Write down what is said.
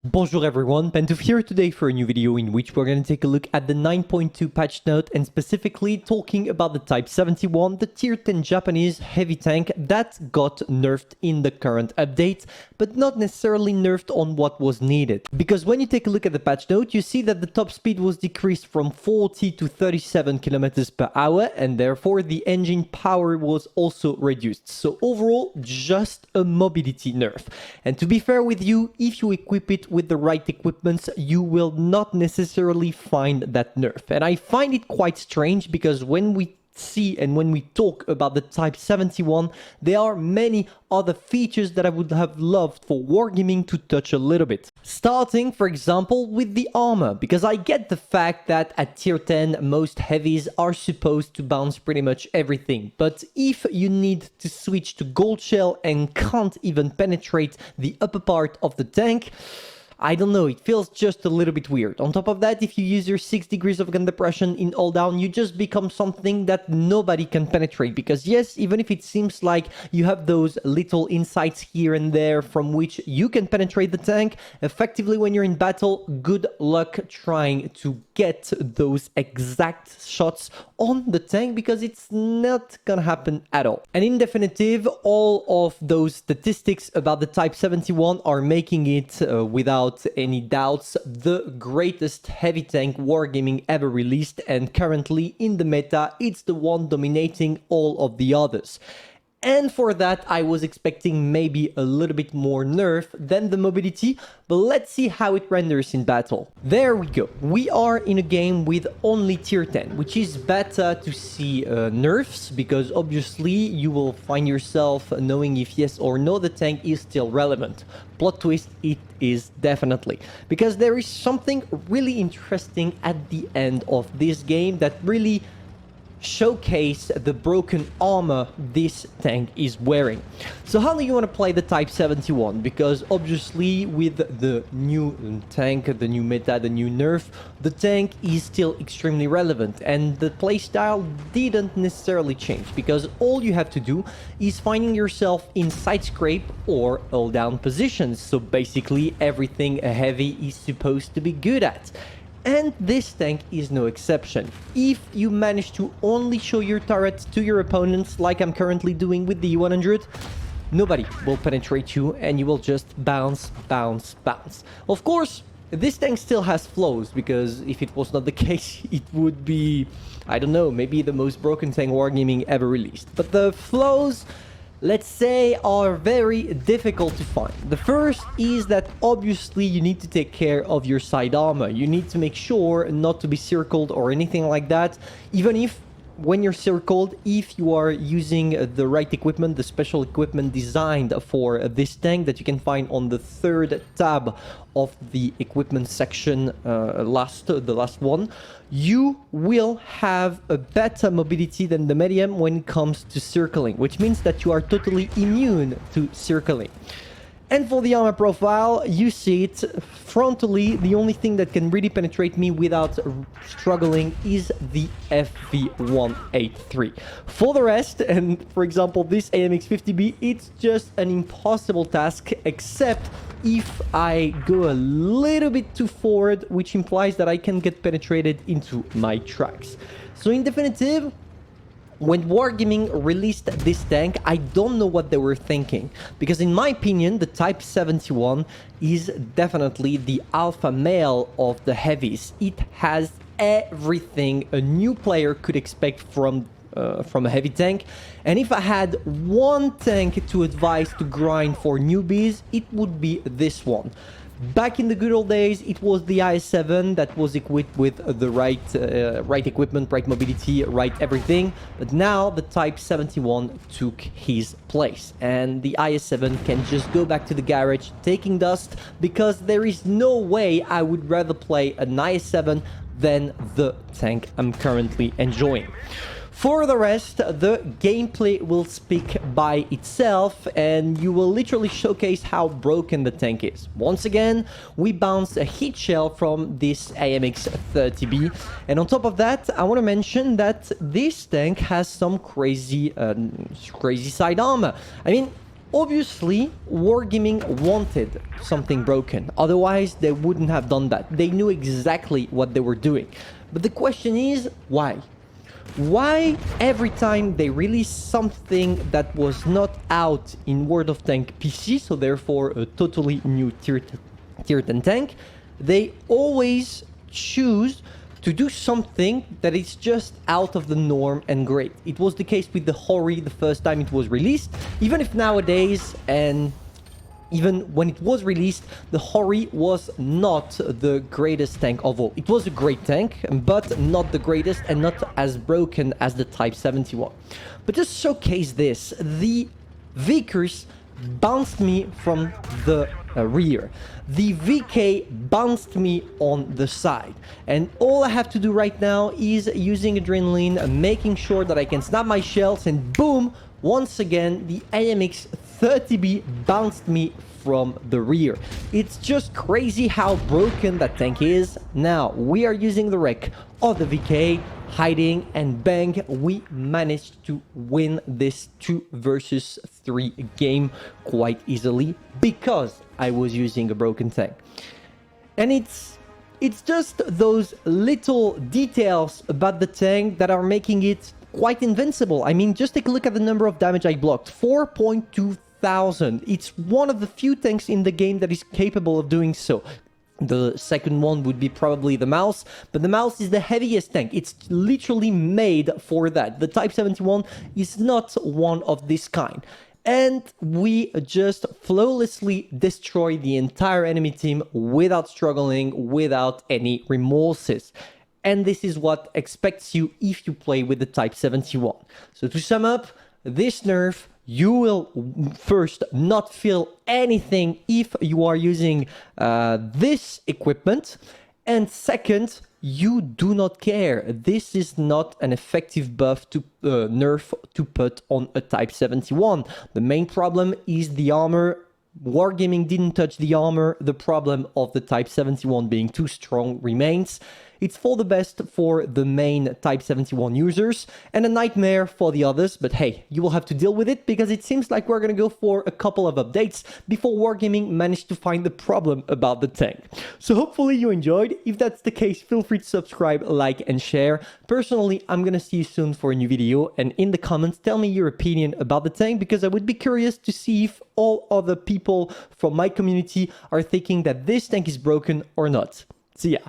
Bonjour everyone, Pantoufleee here today for a new video in which we're going to take a look at the 9.2 patch note and specifically talking about the Type 71, the tier 10 Japanese heavy tank that got nerfed in the current update, but not necessarily nerfed on what was needed. Because when you take a look at the patch note, you see that the top speed was decreased from 40 to 37 kilometers per hour and therefore the engine power was also reduced. So overall, just a mobility nerf. And to be fair with you, if you equip it with the right equipments, you will not necessarily find that nerf. And I find it quite strange because when we see and when we talk about the Type 71, there are many other features that I would have loved for wargaming to touch a little bit. Starting, for example, with the armor, because I get the fact that at tier 10, most heavies are supposed to bounce pretty much everything. But if you need to switch to gold shell and can't even penetrate the upper part of the tank, I don't know, it feels just a little bit weird. On top of that, if you use your 6 degrees of gun depression in all down, you just become something that nobody can penetrate. Because yes, even if it seems like you have those little insights here and there from which you can penetrate the tank, effectively when you're in battle, good luck trying to get those exact shots on the tank because it's not gonna happen at all. And in definitive, all of those statistics about the Type 71 are making it without any doubts the greatest heavy tank wargaming ever released, and currently in the meta it's the one dominating all of the others. And for that, I was expecting maybe a little bit more nerf than the mobility, but let's see how it renders in battle. There we go. We are in a game with only tier 10, which is better to see nerfs, because obviously you will find yourself knowing if yes or no the tank is still relevant. Plot twist, it is definitely. Because there is something really interesting at the end of this game that really showcase the broken armor this tank is wearing. So how do you want to play the Type 71? Because obviously with the new tank, the new meta, the new nerf, the tank is still extremely relevant and the playstyle didn't necessarily change, because all you have to do is finding yourself in side scrape or all down positions. So basically everything a heavy is supposed to be good at. And this tank is no exception. If you manage to only show your turret to your opponents, like I'm currently doing with the E100, nobody will penetrate you and you will just bounce, bounce, bounce. Of course, this tank still has flaws, because if it was not the case, it would be, I don't know, maybe the most broken tank wargaming ever released. But the flaws, let's say, are very difficult to find. The first is that obviously you need to take care of your side armor. You need to make sure not to be circled or anything like that, even if when you're circled, if you are using the right equipment, the special equipment designed for this tank that you can find on the third tab of the equipment section, the last one, you will have a better mobility than the medium when it comes to circling, which means that you are totally immune to circling. And for the armor profile, you see it frontally. The only thing that can really penetrate me without struggling is the FV183. For the rest, and for example this AMX-50B, it's just an impossible task, except if I go a little bit too forward, which implies that I can get penetrated into my tracks. So in definitive, when Wargaming released this tank, I don't know what they were thinking, because in my opinion, the Type 71 is definitely the alpha male of the heavies. It has everything a new player could expect from a heavy tank, and if I had one tank to advise to grind for newbies, it would be this one. Back in the good old days, it was the IS-7 that was equipped with the right equipment, right mobility, right everything. But now the Type 71 took his place, and the IS-7 can just go back to the garage taking dust, because there is no way I would rather play an IS-7 than the tank I'm currently enjoying. For the rest, the gameplay will speak by itself, and you will literally showcase how broken the tank is. Once again, we bounce a heat shell from this AMX-30B, and on top of that, I want to mention that this tank has some crazy side armor. I mean, Obviously, Wargaming wanted something broken, otherwise they wouldn't have done that. They knew exactly what they were doing. But the question is, why? Why every time they release something that was not out in World of Tanks PC, so therefore a totally new tier 10 tank, they always choose to do something that is just out of the norm and great. It was the case with the Hori the first time it was released, even if nowadays, and even when it was released, the Hori was not the greatest tank of all. It was a great tank, but not the greatest and not as broken as the Type 71. But just showcase this, the Vickers bounced me from the rear. The VK bounced me on the side. And all I have to do right now is using adrenaline, making sure that I can snap my shells, and boom, once again, the AMX 30B bounced me from the rear. It's just crazy how broken that tank is. Now, we are using the wreck of the VK, hiding, and bang, we managed to win this 2 versus 3 game quite easily because I was using a broken tank. And it's just those little details about the tank that are making it quite invincible. I mean, just take a look at the number of damage I blocked, 4.2 thousand. It's one of the few tanks in the game that is capable of doing so. The second one would be probably the Mouse, but the Mouse is the heaviest tank. It's literally made for that. The Type 71 is not one of this kind. And we just flawlessly destroy the entire enemy team without struggling, without any remorses. And this is what expects you if you play with the Type 71. So to sum up, this nerf, you will first not feel anything if you are using this equipment. And second, you do not care. This is not an effective buff to nerf to put on a Type 71. The main problem is the armor. Wargaming didn't touch the armor. The problem of the Type 71 being too strong remains. It's for the best for the main Type 71 users and a nightmare for the others, but hey, you will have to deal with it because it seems like we're gonna go for a couple of updates before Wargaming managed to find the problem about the tank. So hopefully you enjoyed. If that's the case, feel free to subscribe, like, and share. Personally, I'm gonna see you soon for a new video, and in the comments, tell me your opinion about the tank because I would be curious to see if all other people from my community are thinking that this tank is broken or not. See ya.